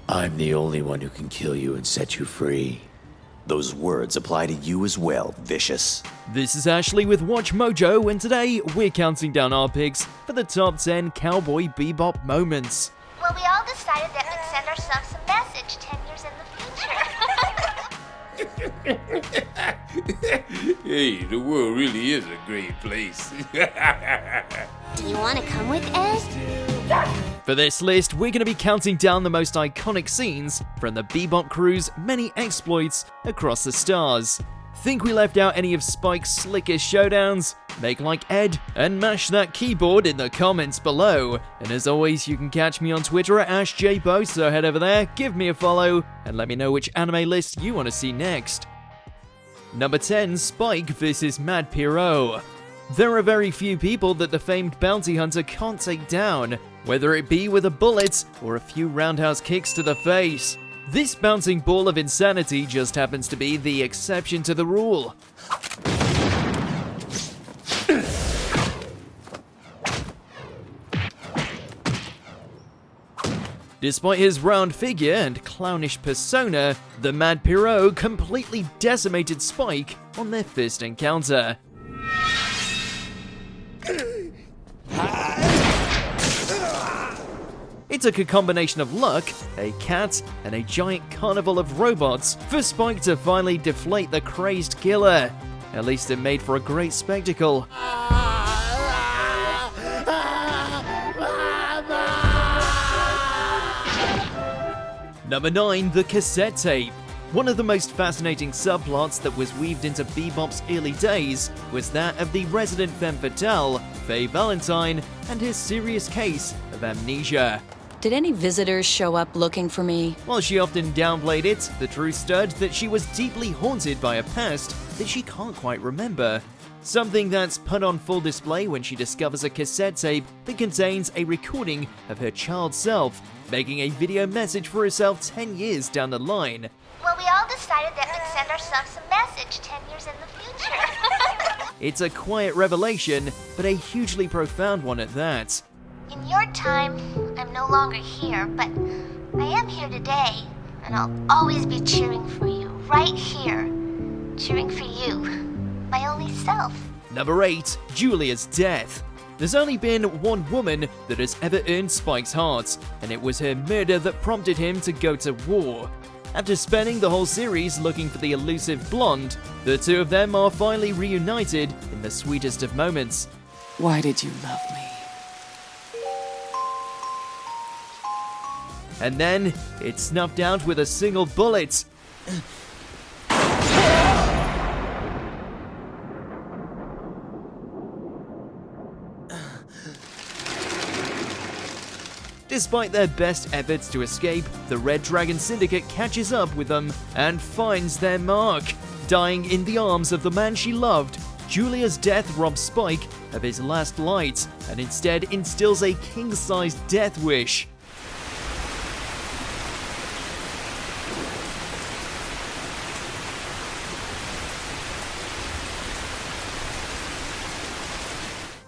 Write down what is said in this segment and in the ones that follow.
I'm the only one who can kill you and set you free. Those words apply to you as well, Vicious. This is Ashley with WatchMojo, and today we're counting down our picks for the top 10 Cowboy Bebop moments. Well, we all decided that we'd send ourselves a message 10 years in the future. Hey, the world really is a great place. Do you want to come with Ed? For this list, we're going to be counting down the most iconic scenes from the Bebop crew's many exploits across the stars. Think we left out any of Spike's slickest showdowns? Make like Ed and mash that keyboard in the comments below. And as always, you can catch me on Twitter at AshJBo, so head over there, give me a follow, and let me know which anime list you want to see next. Number 10, Spike vs. Mad Pierrot. There are very few people that the famed bounty hunter can't take down, whether it be with a bullet or a few roundhouse kicks to the face. This bouncing ball of insanity just happens to be the exception to the rule. Despite his round figure and clownish persona, the Mad Pierrot completely decimated Spike on their first encounter. It took a combination of luck, a cat, and a giant carnival of robots for Spike to finally deflate the crazed killer. At least it made for a great spectacle. Number 9, the cassette tape. One of the most fascinating subplots that was weaved into Bebop's early days was that of the resident femme fatale, Faye Valentine, and his serious case of amnesia. Did any visitors show up looking for me? While she often downplayed it, the truth stood that she was deeply haunted by a past that she can't quite remember. Something that's put on full display when she discovers a cassette tape that contains a recording of her child self, making a video message for herself 10 years down the line. Well, we all decided that we'd send ourselves a message 10 years in the future. It's a quiet revelation, but a hugely profound one at that. In your time, I'm no longer here, but I am here today, and I'll always be cheering for you, right here. Cheering for you, my only self. Number 8, Julia's death. There's only been one woman that has ever earned Spike's heart, and it was her murder that prompted him to go to war. After spending the whole series looking for the elusive blonde, the two of them are finally reunited in the sweetest of moments. Why did you love me? And then, it's snuffed out with a single bullet. Despite their best efforts to escape, the Red Dragon Syndicate catches up with them and finds their mark. Dying in the arms of the man she loved, Julia's death robs Spike of his last light and instead instills a king-sized death wish.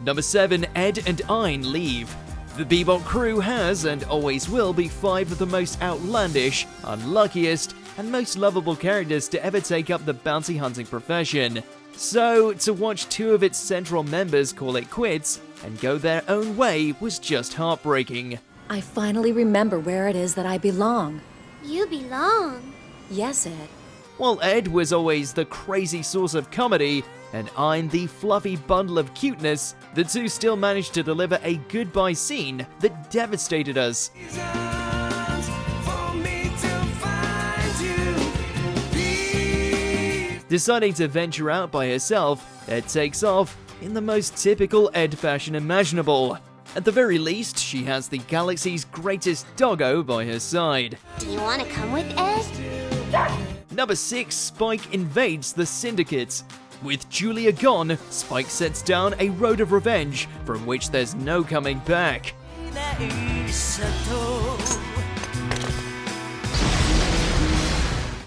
Number 7, Ed and Ein Leave. The Bebop crew has and always will be 5 of the most outlandish, unluckiest, and most lovable characters to ever take up the bounty hunting profession. So, to watch 2 of its central members call it quits and go their own way was just heartbreaking. I finally remember where it is that I belong. You belong. Yes, Ed. While Ed was always the crazy source of comedy, and Ein the fluffy bundle of cuteness, the two still managed to deliver a goodbye scene that devastated us. Deciding to venture out by herself, Ed takes off in the most typical Ed fashion imaginable. At the very least, she has the galaxy's greatest doggo by her side. Do you want to come with Ed? Number 6, Spike invades the Syndicate. With Julia gone, Spike sets down a road of revenge from which there's no coming back.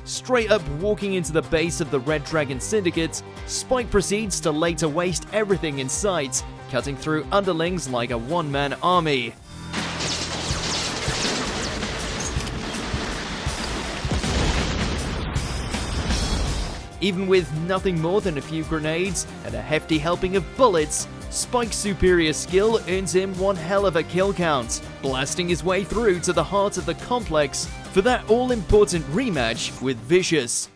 Straight up walking into the base of the Red Dragon Syndicate, Spike proceeds to later waste everything in sight, cutting through underlings like a one-man army. Even with nothing more than a few grenades and a hefty helping of bullets, Spike's superior skill earns him one hell of a kill count, blasting his way through to the heart of the complex for that all-important rematch with Vicious.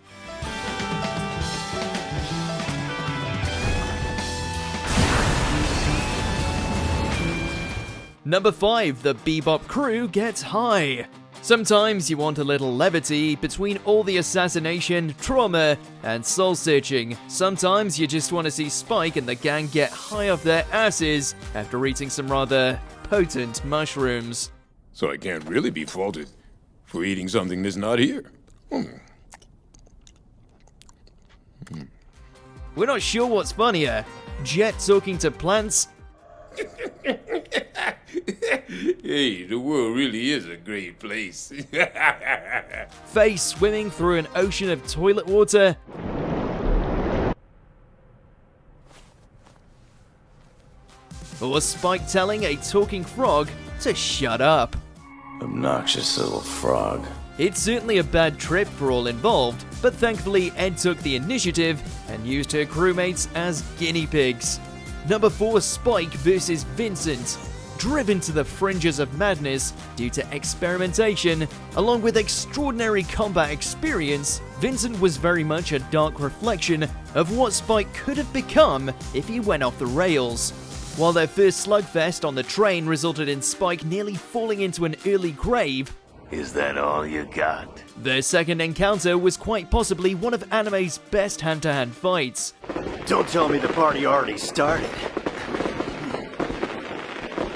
Number 5, the Bebop crew gets high. Sometimes you want a little levity between all the assassination, trauma, and soul-searching. Sometimes you just want to see Spike and the gang get high off their asses after eating some rather potent mushrooms. So I can't really be faulted for eating something that's not here. We're not sure what's funnier, Jet talking to plants. Hey, the world really is a great place. Faye swimming through an ocean of toilet water. Or Spike telling a talking frog to shut up. Obnoxious little frog. It's certainly a bad trip for all involved, but thankfully Ed took the initiative and used her crewmates as guinea pigs. Number 4, Spike versus Vincent. Driven to the fringes of madness due to experimentation, along with extraordinary combat experience, Vincent was very much a dark reflection of what Spike could have become if he went off the rails. While their first slugfest on the train resulted in Spike nearly falling into an early grave, Is that all you got? their second encounter was quite possibly one of anime's best hand-to-hand fights. Don't tell me the party already started.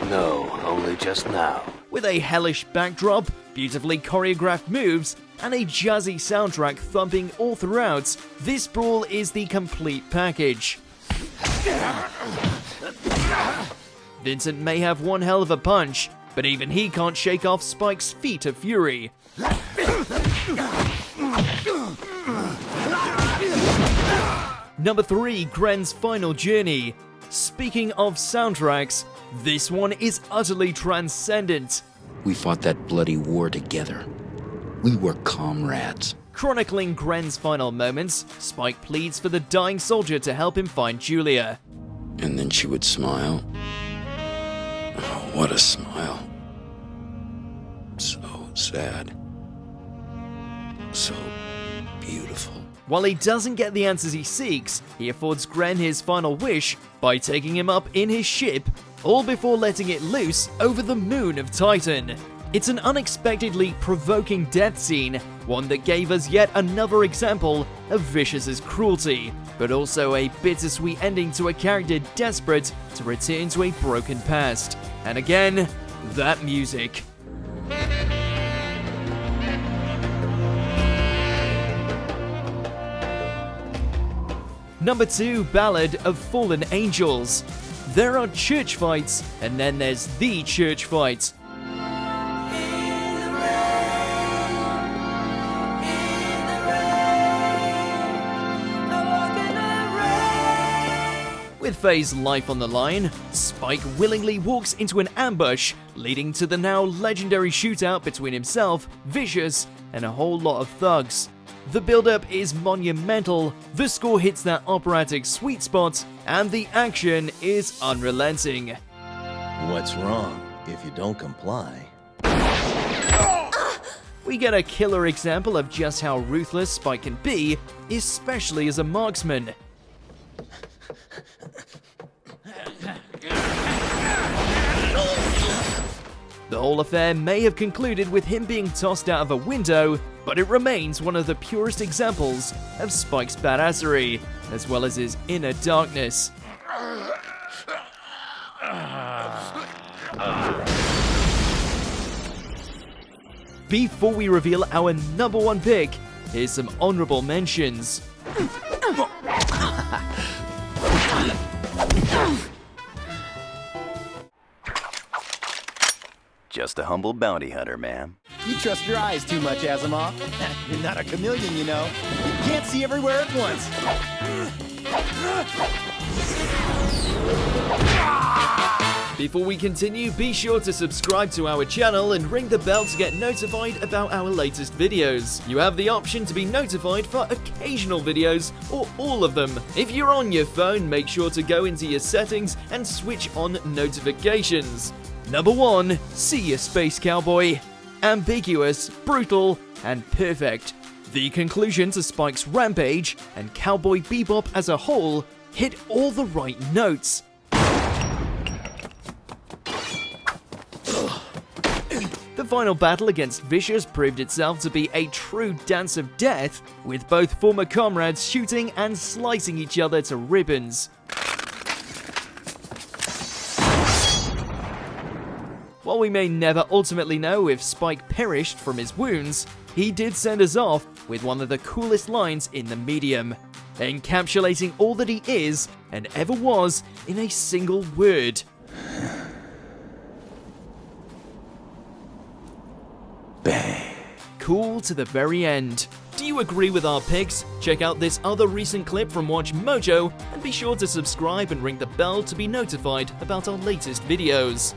No, only just now. With a hellish backdrop, beautifully choreographed moves, and a jazzy soundtrack thumping all throughout, this brawl is the complete package. Vincent may have one hell of a punch, but even he can't shake off Spike's feat of fury. Number 3, Gren's final journey. Speaking of soundtracks, this one is utterly transcendent. We fought that bloody war together. We were comrades. Chronicling Gren's final moments, Spike pleads for the dying soldier to help him find Julia. And then she would smile. Oh, what a smile. So sad. So beautiful. While he doesn't get the answers he seeks, he affords Gren his final wish by taking him up in his ship, all before letting it loose over the moon of Titan. It's an unexpectedly provoking death scene, one that gave us yet another example of Vicious's cruelty, but also a bittersweet ending to a character desperate to return to a broken past. And again, that music. Number 2, Ballad of Fallen Angels. There are church fights, and then there's the church fight. With Faye's life on the line, Spike willingly walks into an ambush, leading to the now legendary shootout between himself, Vicious, and a whole lot of thugs. The build-up is monumental, the score hits that operatic sweet spot, and the action is unrelenting. What's wrong if you don't comply? We get a killer example of just how ruthless Spike can be, especially as a marksman. The whole affair may have concluded with him being tossed out of a window, but it remains one of the purest examples of Spike's badassery, as well as his inner darkness. Before we reveal our number 1 pick, here's some honorable mentions. Just a humble bounty hunter, ma'am. You trust your eyes too much, Asimov. You're not a chameleon, you know. You can't see everywhere at once. Before we continue, be sure to subscribe to our channel and ring the bell to get notified about our latest videos. You have the option to be notified for occasional videos or all of them. If you're on your phone, make sure to go into your settings and switch on notifications. Number 1. See ya, Space Cowboy. Ambiguous, brutal, and perfect. The conclusion to Spike's rampage and Cowboy Bebop as a whole hit all the right notes. The final battle against Vicious proved itself to be a true dance of death, with both former comrades shooting and slicing each other to ribbons. While we may never ultimately know if Spike perished from his wounds, he did send us off with one of the coolest lines in the medium, encapsulating all that he is and ever was in a single word. Bang. Cool to the very end. Do you agree with our picks? Check out this other recent clip from WatchMojo and be sure to subscribe and ring the bell to be notified about our latest videos.